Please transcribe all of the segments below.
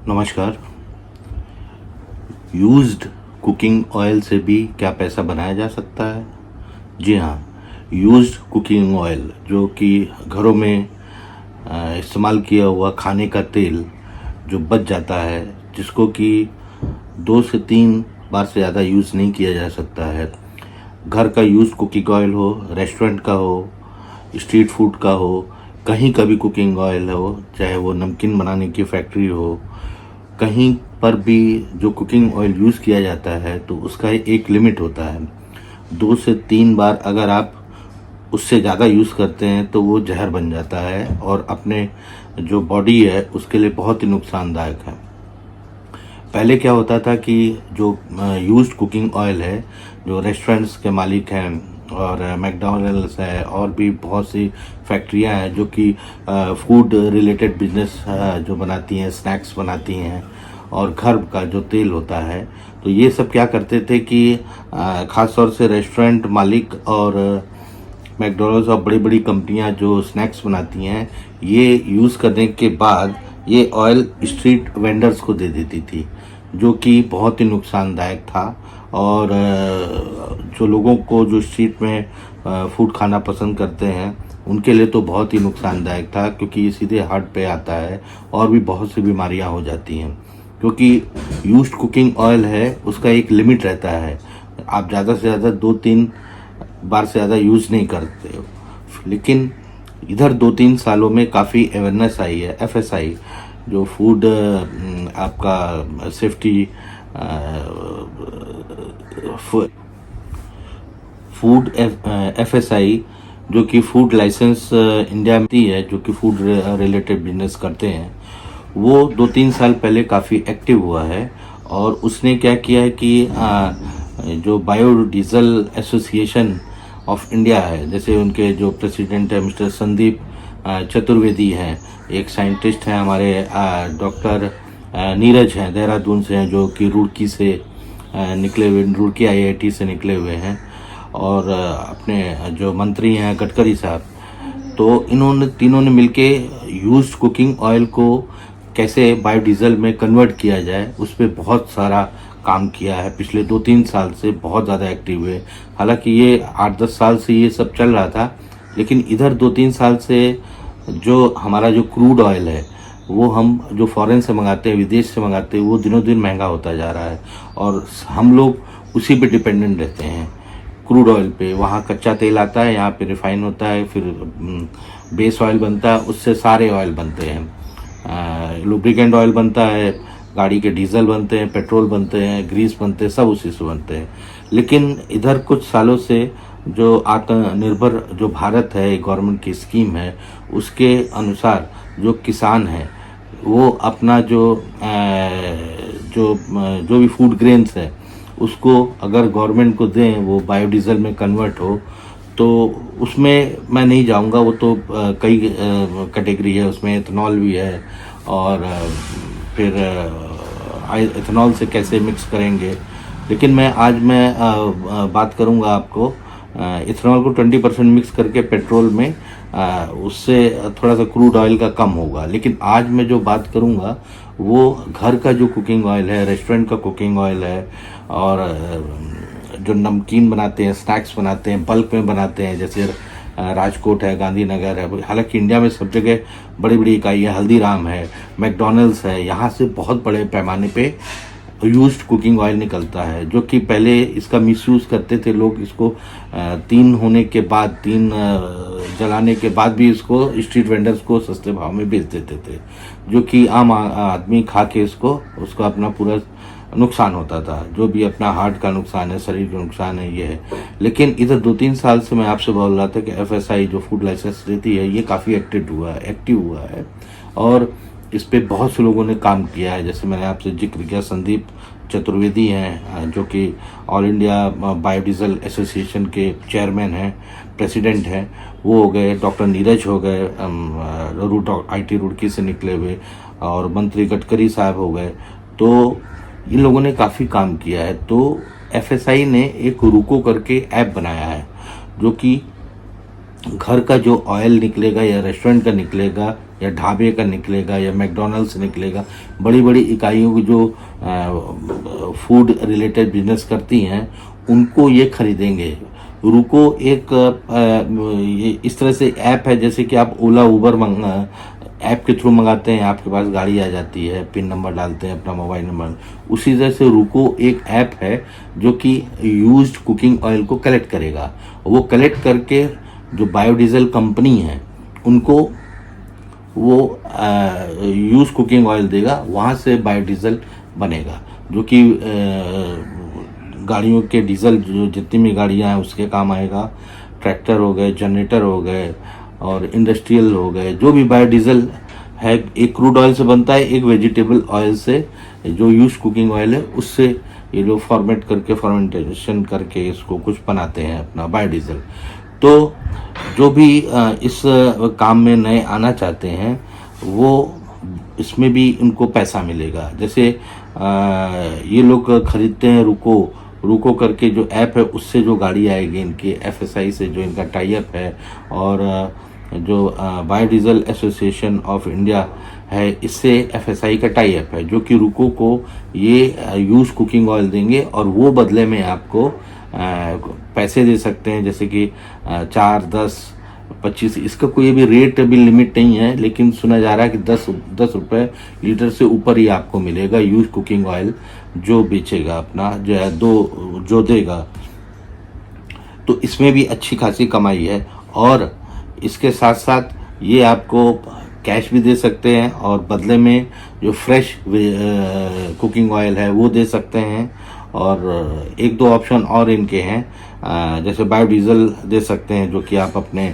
नमस्कार। Used cooking oil से भी क्या पैसा बनाया जा सकता है? जी हाँ, यूज्ड कुकिंग ऑयल जो कि घरों में इस्तेमाल किया हुआ खाने का तेल जो बच जाता है, जिसको कि 2 से 3 बार से ज़्यादा यूज़ नहीं किया जा सकता है। घर का यूज्ड कुकिंग ऑयल हो, रेस्टोरेंट का हो, स्ट्रीट फूड का हो, कहीं का भी कुकिंग ऑयल हो, चाहे वो नमकीन बनाने की फैक्ट्री हो, कहीं पर भी जो कुकिंग ऑयल यूज़ किया जाता है तो उसका एक लिमिट होता है। 2 से 3 बार अगर आप उससे ज़्यादा यूज़ करते हैं तो वो जहर बन जाता है और अपने जो बॉडी है उसके लिए बहुत ही नुकसानदायक है। पहले क्या होता था कि जो यूज्ड कुकिंग ऑयल है, जो रेस्टोरेंट्स के मालिक हैं और मैकडॉनल्ड्स है और भी बहुत सी फैक्ट्रियां हैं जो कि फूड रिलेटेड बिजनेस जो बनाती हैं, स्नैक्स बनाती हैं और घर का जो तेल होता है, तो ये सब क्या करते थे कि ख़ास तौर से रेस्टोरेंट मालिक और मैकडॉनल्ड्स और बड़ी बड़ी कंपनियां जो स्नैक्स बनाती हैं, ये यूज़ करने के बाद ये ऑयल स्ट्रीट वेंडर्स को दे देती थी, जो कि बहुत ही नुकसानदायक था। और जो लोगों को जो स्ट्रीट में फूड खाना पसंद करते हैं उनके लिए तो बहुत ही नुकसानदायक था, क्योंकि ये सीधे हार्ट पे आता है और भी बहुत सी बीमारियां हो जाती हैं। क्योंकि यूज्ड कुकिंग ऑयल है, उसका एक लिमिट रहता है, आप ज़्यादा से ज़्यादा 2-3 बार से ज़्यादा यूज़ नहीं करते हो। लेकिन इधर 2-3 सालों में काफ़ी अवेयरनेस आई है। एफएसआई जो फूड आपका सेफ्टी फूड एफएसआई जो कि फूड लाइसेंस इंडिया में है, जो कि फूड रिलेटेड बिजनेस करते हैं, वो 2-3 साल पहले काफ़ी एक्टिव हुआ है। और उसने क्या किया है कि जो बायोडीजल एसोसिएशन ऑफ इंडिया है, जैसे उनके जो प्रेसिडेंट है मिस्टर संदीप चतुर्वेदी हैं, एक साइंटिस्ट हैं हमारे डॉक्टर नीरज हैं, देहरादून से हैं, जो कि रुड़की से निकले हुए, रुड़की आईआईटी से निकले हुए हैं, और अपने जो मंत्री हैं गडकरी साहब, तो इन्होंने तीनों ने मिलके यूज्ड कुकिंग ऑयल को कैसे बायोडीजल में कन्वर्ट किया जाए उस पर बहुत सारा काम किया है। पिछले 2-3 साल से बहुत ज़्यादा एक्टिव हुए। हालांकि ये 8-10 साल से ये सब चल रहा था, लेकिन इधर 2-3 साल से जो हमारा जो क्रूड ऑयल है वो हम जो फॉरेन से मंगाते हैं, विदेश से मंगाते हैं, वो दिनों दिन महंगा होता जा रहा है और हम लोग उसी पे डिपेंडेंट रहते हैं, क्रूड ऑयल पे। वहाँ कच्चा तेल आता है, यहाँ पे रिफाइन होता है, फिर बेस ऑयल बनता है, उससे सारे ऑयल बनते हैं। लुब्रिकेंट ऑयल बनता है, गाड़ी के डीजल बनते हैं, पेट्रोल बनते हैं, ग्रीस बनते हैं, सब उसी से बनते हैं। लेकिन इधर कुछ सालों से जो आत्मनिर्भर जो भारत है, गवर्नमेंट की स्कीम है, उसके अनुसार जो किसान है वो अपना जो भी फूड ग्रेन्स है उसको अगर गवर्नमेंट को दें, वो बायोडीजल में कन्वर्ट हो, तो उसमें मैं नहीं जाऊंगा, वो तो कई कैटेगरी है, उसमें इथेनॉल भी है और फिर इथेनॉल से कैसे मिक्स करेंगे। लेकिन मैं बात करूंगा आपको इथेनॉल को 20% मिक्स करके पेट्रोल में, उससे थोड़ा सा क्रूड ऑयल का कम होगा। लेकिन आज मैं जो बात करूंगा वो घर का जो कुकिंग ऑयल है, रेस्टोरेंट का कुकिंग ऑयल है, और जो नमकीन बनाते हैं, स्नैक्स बनाते हैं, बल्क में बनाते हैं, जैसे राजकोट है, गांधीनगर है, हालांकि इंडिया में सब जगह बड़ी बड़ी इकाई है, हल्दीराम है, मैकडॉनल्ड्स है, यहाँ से बहुत बड़े पैमाने पे यूज्ड कुकिंग ऑयल निकलता है, जो कि पहले इसका मिसयूज़ करते थे लोग। इसको 3 होने के बाद, 3 जलाने के बाद भी इसको स्ट्रीट वेंडर्स को सस्ते भाव में बेच देते थे, जो कि आम आदमी खा के उसको अपना पूरा नुकसान होता था, जो भी अपना हार्ट का नुकसान है, शरीर का नुकसान है, ये है। लेकिन इधर 2-3 साल से मैं आपसे बोल रहा था कि एफएसआई जो फूड लाइसेंस देती है, ये काफ़ी एक्टिव हुआ है और इस पे बहुत से लोगों ने काम किया है। जैसे मैंने आपसे जिक्र किया, संदीप चतुर्वेदी हैं, जो कि ऑल इंडिया बायोडीजल एसोसिएशन के चेयरमैन हैं, प्रेसिडेंट हैं, वो हो गए। डॉक्टर नीरज हो गए, आईटी रुड़की से निकले हुए, और मंत्री गडकरी साहब हो गए। तो इन लोगों ने काफ़ी काम किया है। तो एफएसआई ने एक रुको करके ऐप बनाया है, जो कि घर का जो ऑयल निकलेगा या रेस्टोरेंट का निकलेगा या ढाबे का निकलेगा या मैकडोनल्ड से निकलेगा, बड़ी बड़ी इकाइयों की जो फूड रिलेटेड बिजनेस करती हैं उनको ये खरीदेंगे। रुको एक ये इस तरह से ऐप है, जैसे कि आप ओला उबर ऐप के थ्रू मंगाते हैं, आपके पास गाड़ी आ जाती है, पिन नंबर डालते हैं अपना मोबाइल नंबर। उसी तरह से रुको एक ऐप है जो कि यूज्ड कुकिंग ऑयल को कलेक्ट करेगा। वो कलेक्ट करके जो बायोडीजल कंपनी है उनको वो यूज कुकिंग ऑयल देगा, वहाँ से बायोडीजल बनेगा, जो कि गाड़ियों के डीजल जो जितनी भी गाड़ियाँ हैं उसके काम आएगा। ट्रैक्टर हो गए, जनरेटर हो गए और इंडस्ट्रियल हो गए, जो भी बायोडीजल है एक क्रूड ऑयल से बनता है, एक वेजिटेबल ऑयल से जो यूज कुकिंग ऑयल है उससे ये लोग फॉर्मेंटेशन करके इसको कुछ बनाते हैं अपना बायोडीजल। तो जो भी इस काम में नए आना चाहते हैं वो इसमें भी इनको पैसा मिलेगा। जैसे ये लोग खरीदते हैं रुको करके जो ऐप है, उससे जो गाड़ी आएगी इनके एफएसआई से जो इनका टाई अप है, और जो बायोडीजल एसोसिएशन ऑफ इंडिया है इससे एफएसआई का टाई अप है, जो कि रुको को ये यूज कुकिंग ऑयल देंगे और वो बदले में आपको पैसे दे सकते हैं, जैसे कि 4, 10, 25, इसका कोई भी रेट भी लिमिट नहीं है, लेकिन सुना जा रहा है कि 10 रुपये लीटर से ऊपर ही आपको मिलेगा यूज कुकिंग ऑयल जो बेचेगा अपना जो देगा। तो इसमें भी अच्छी खासी कमाई है, और इसके साथ साथ ये आपको कैश भी दे सकते हैं और बदले में जो फ्रेश कुकिंग ऑयल है वो दे सकते हैं। और एक दो ऑप्शन और इनके हैं, जैसे बायोडीजल दे सकते हैं जो कि आप अपने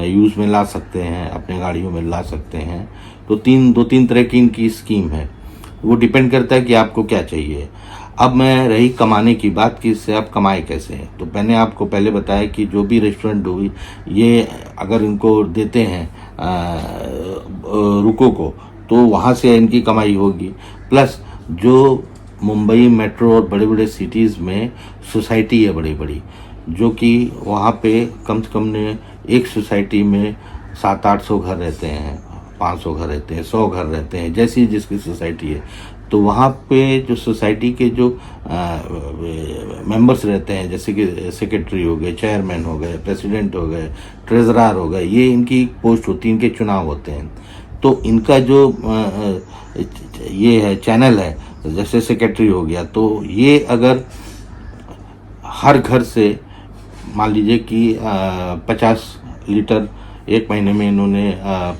यूज़ में ला सकते हैं, अपने गाड़ियों में ला सकते हैं। तो दो तीन तरह की इनकी स्कीम है, वो डिपेंड करता है कि आपको क्या चाहिए। अब मैं रही कमाने की बात कि इससे आप कमाए कैसे हैं, तो मैंने आपको पहले बताया कि जो भी रेस्टोरेंट होगी ये अगर इनको देते हैं रुको को, तो वहाँ से इनकी कमाई होगी। प्लस जो मुंबई मेट्रो और बड़े बड़े सिटीज़ में सोसाइटी है बड़ी बड़ी, जो कि वहाँ पे कम से कम ने एक सोसाइटी में 700-800 घर रहते हैं, 500 घर रहते हैं, 100 घर रहते हैं, जैसी जिसकी सोसाइटी है। तो वहाँ पे जो सोसाइटी के जो मेंबर्स रहते हैं, जैसे कि सेक्रेटरी हो गए, चेयरमैन हो गए, प्रेसिडेंट हो गए, ट्रेजरर हो गए, ये इनकी पोस्ट होती है, इनके चुनाव होते हैं। तो इनका जो ये है चैनल है, जैसे सेक्रेटरी हो गया, तो ये अगर हर घर से मान लीजिए कि 50 लीटर एक महीने में इन्होंने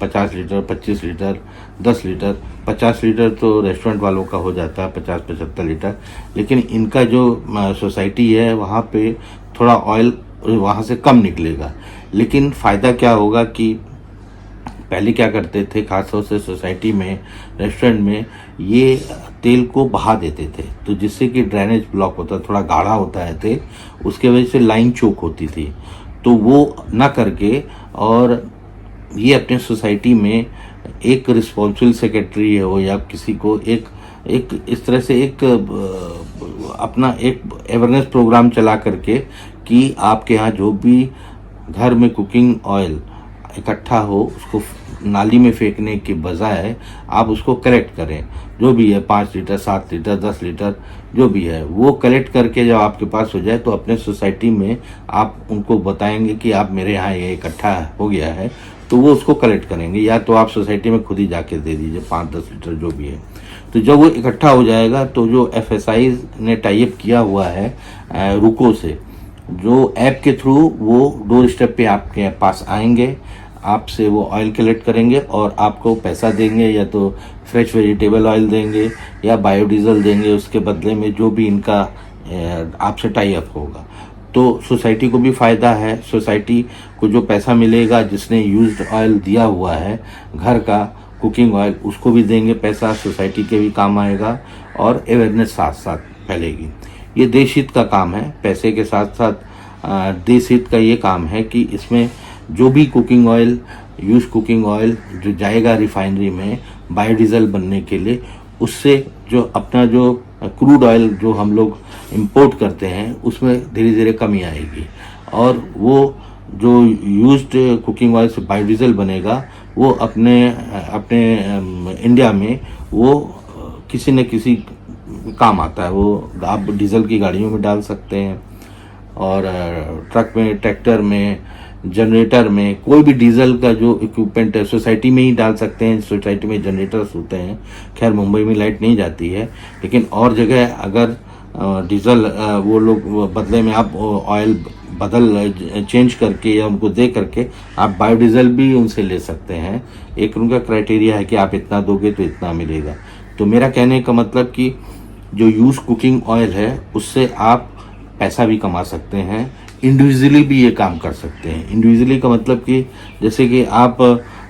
50 लीटर, 25 लीटर, 10 लीटर, 50 लीटर तो रेस्टोरेंट वालों का हो जाता है 50-75 लीटर, लेकिन इनका जो सोसाइटी है वहाँ पे थोड़ा ऑयल वहाँ से कम निकलेगा। लेकिन फ़ायदा क्या होगा कि पहले क्या करते थे, खासतौर से सोसाइटी में, रेस्टोरेंट में, ये तेल को बहा देते थे, तो जिससे कि ड्रेनेज ब्लॉक होता, थोड़ा गाढ़ा होता है तेल, उसके वजह से लाइन चोक होती थी। तो वो ना करके और ये अपने सोसाइटी में एक रिस्पॉन्सिबल सेक्रेटरी हो या किसी को एक इस तरह से एक अपना एक अवेयरनेस प्रोग्राम चला करके कि आपके यहाँ जो भी घर में कुकिंग ऑयल इकट्ठा हो उसको नाली में फेंकने के बजाय आप उसको कलेक्ट करें, जो भी है 5 लीटर, 7 लीटर, 10 लीटर जो भी है वो कलेक्ट करके जब आपके पास हो जाए तो अपने सोसाइटी में आप उनको बताएंगे कि आप मेरे यहाँ ये इकट्ठा हो गया है, तो वो उसको कलेक्ट करेंगे, या तो आप सोसाइटी में खुद ही जाके दे दीजिए 5-10 लीटर जो भी है। तो जब वो इकट्ठा हो जाएगा तो जो एफएसआई ने टाई अप किया हुआ है रुको से, जो ऐप के थ्रू वो डोर स्टेप पे आपके पास आएंगे, आपसे वो ऑयल कलेक्ट करेंगे और आपको पैसा देंगे, या तो फ्रेश वेजिटेबल ऑयल देंगे या बायोडीजल देंगे, उसके बदले में जो भी इनका आपसे टाई अप होगा। तो सोसाइटी को भी फ़ायदा है, सोसाइटी को जो पैसा मिलेगा जिसने यूज्ड ऑयल दिया हुआ है घर का कुकिंग ऑयल, उसको भी देंगे पैसा, सोसाइटी के भी काम आएगा और अवेयरनेस साथ साथ फैलेगी। ये देश हित का काम है, पैसे के साथ साथ देश हित का ये काम है कि इसमें जो भी cooking oil, use cooking oil जो जाएगा रिफाइनरी में बायोडीजल बनने के लिए, उससे जो अपना जो क्रूड ऑयल जो हम लोग इंपोर्ट करते हैं उसमें धीरे धीरे कमी आएगी, और वो जो यूज्ड कुकिंग ऑयल से बायोडीजल बनेगा वो अपने अपने इंडिया में वो किसी न किसी काम आता है। वो आप डीजल की गाड़ियों में डाल सकते हैं और ट्रक में, ट्रैक्टर में, जनरेटर में, कोई भी डीजल का जो इक्विपमेंट है सोसाइटी में ही डाल सकते हैं। सोसाइटी में जनरेटर्स होते हैं। खैर मुंबई में लाइट नहीं जाती है, लेकिन और जगह अगर डीजल वो लोग बदले में आप ऑयल चेंज करके या उनको दे करके आप बायोडीजल भी उनसे ले सकते हैं। एक उनका क्राइटेरिया है कि आप इतना दोगे तो इतना मिलेगा। तो मेरा कहने का मतलब कि जो यूज कुकिंग ऑयल है उससे आप पैसा भी कमा सकते हैं, इंडिविजुअली भी ये काम कर सकते हैं। इंडिविजुअली का मतलब कि जैसे कि आप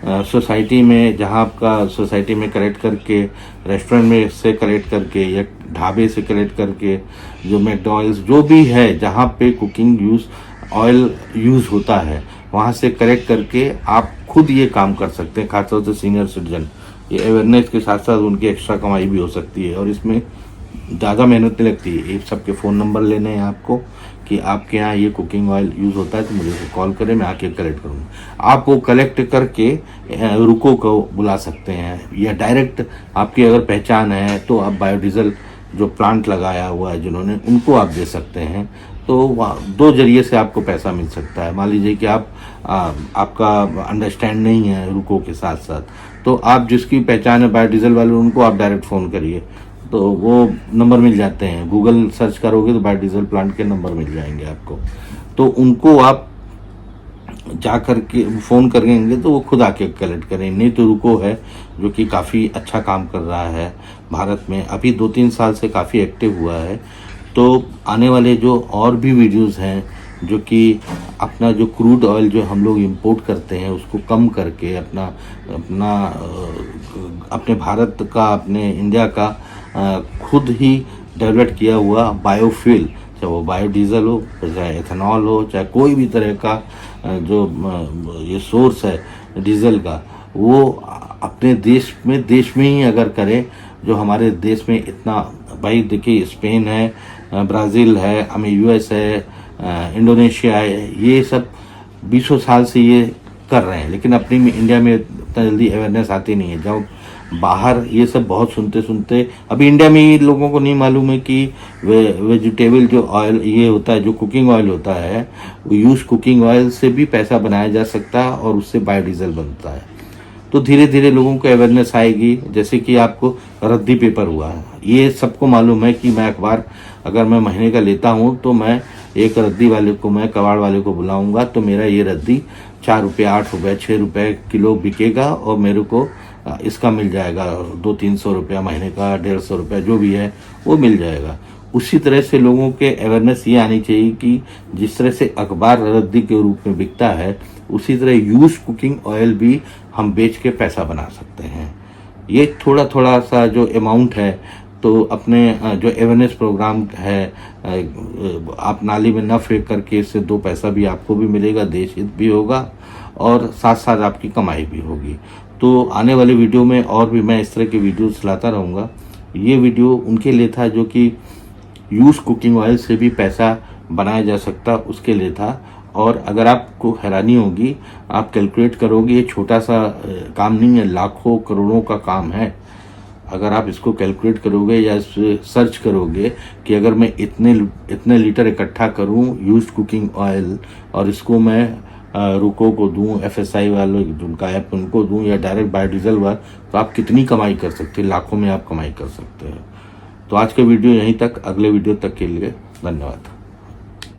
सोसाइटी में, जहाँ आपका सोसाइटी में कलेक्ट करके, रेस्टोरेंट में से कलेक्ट करके या ढाबे से कलेक्ट करके, जो मैकडॉनल्ड्स जो भी है जहाँ पे कुकिंग यूज ऑयल यूज होता है वहाँ से कलेक्ट करके आप खुद ये काम कर सकते हैं। खासतौर से सीनियर सिटीजन, ये अवेयरनेस के साथ साथ उनकी एक्स्ट्रा कमाई भी हो सकती है और इसमें ज़्यादा मेहनत नहीं लगती है। एक सबके फ़ोन नंबर लेने हैं आपको कि आपके यहाँ ये कुकिंग ऑयल यूज़ होता है तो मुझे कॉल करें, मैं आके कलेक्ट करूँगा। आप वो कलेक्ट करके रुको को बुला सकते हैं या डायरेक्ट आपकी अगर पहचान है तो आप बायोडीजल जो प्लांट लगाया हुआ है जिन्होंने, उनको आप दे सकते हैं। तो दो जरिए से आपको पैसा मिल सकता है। मान लीजिए कि आपका अंडरस्टैंड नहीं है रुको के साथ साथ, तो आप जिसकी पहचान है बायोडीजल वाले, उनको आप डायरेक्ट फ़ोन करिए तो वो नंबर मिल जाते हैं। गूगल सर्च करोगे तो बायोडीजल प्लांट के नंबर मिल जाएंगे आपको। तो उनको आप जा कर के फ़ोन करेंगे तो वो खुद आके कलेक्ट करें। नहीं तो रुको है जो कि काफ़ी अच्छा काम कर रहा है भारत में, अभी 2-3 साल से काफ़ी एक्टिव हुआ है। तो आने वाले जो और भी वीडियोस हैं जो कि अपना जो क्रूड ऑयल जो हम लोग इंपोर्ट करते हैं उसको कम करके अपने भारत का, अपने इंडिया का खुद ही डेवलप किया हुआ बायोफ्यूल, चाहे वो बायोडीजल हो, चाहे एथेनॉल हो, चाहे कोई भी तरह का जो ये सोर्स है डीजल का, वो अपने देश में ही अगर करें, जो हमारे देश में इतना, भाई देखिए स्पेन है, ब्राज़ील है, हमें यूएस है, इंडोनेशिया है, ये सब 20 साल से ये कर रहे हैं, लेकिन अपनी इंडिया में इतना जल्दी अवेयरनेस आती नहीं है। जब बाहर ये सब बहुत सुनते अभी इंडिया में ही लोगों को नहीं मालूम है कि वेजिटेबल जो ऑयल ये होता है, जो कुकिंग ऑयल होता है, वो यूज कुकिंग ऑयल से भी पैसा बनाया जा सकता है और उससे बायोडीजल बनता है। तो धीरे धीरे लोगों को अवेयरनेस आएगी। जैसे कि आपको रद्दी पेपर हुआ है, ये सबको मालूम है कि मैं अखबार अगर मैं महीने का लेता हूँ तो मैं एक रद्दी वाले को, मैं कबाड़ वाले को बुलाऊंगा तो मेरा ये रद्दी 4 रुपये, 8 रुपये, 6 रुपये किलो बिकेगा और मेरे को इसका मिल जाएगा 200-300 रुपया महीने का, 150 रुपया जो भी है वो मिल जाएगा। उसी तरह से लोगों के अवेयरनेस ये आनी चाहिए कि जिस तरह से अखबार रद्दी के रूप में बिकता है, उसी तरह यूज कुकिंग ऑयल भी हम बेच के पैसा बना सकते हैं। ये थोड़ा थोड़ा सा जो अमाउंट है, तो अपने जो अवेयरनेस प्रोग्राम है, आप नाली में न फेंक करके इससे 2 पैसा भी आपको भी मिलेगा, देश हित भी होगा और साथ साथ आपकी कमाई भी होगी। तो आने वाले वीडियो में और भी मैं इस तरह के वीडियोस लाता रहूँगा। ये वीडियो उनके लिए था जो कि यूज कुकिंग ऑयल से भी पैसा बनाया जा सकता, उसके लिए था। और अगर आपको हैरानी होगी, आप कैलकुलेट करोगे, ये छोटा सा काम नहीं है, लाखों करोड़ों का काम है। अगर आप इसको कैलकुलेट करोगे या इस सर्च करोगे कि अगर मैं इतने लीटर इकट्ठा करूं यूज्ड कुकिंग ऑयल और इसको मैं रुको को दूं, एफएसआई वालों जिनका ऐप उनको दूं या डायरेक्ट बायोडीजल वाला, तो आप कितनी कमाई कर सकते हैं, लाखों में आप कमाई कर सकते हैं। तो आज का वीडियो यहीं तक, अगले वीडियो तक के लिए धन्यवाद।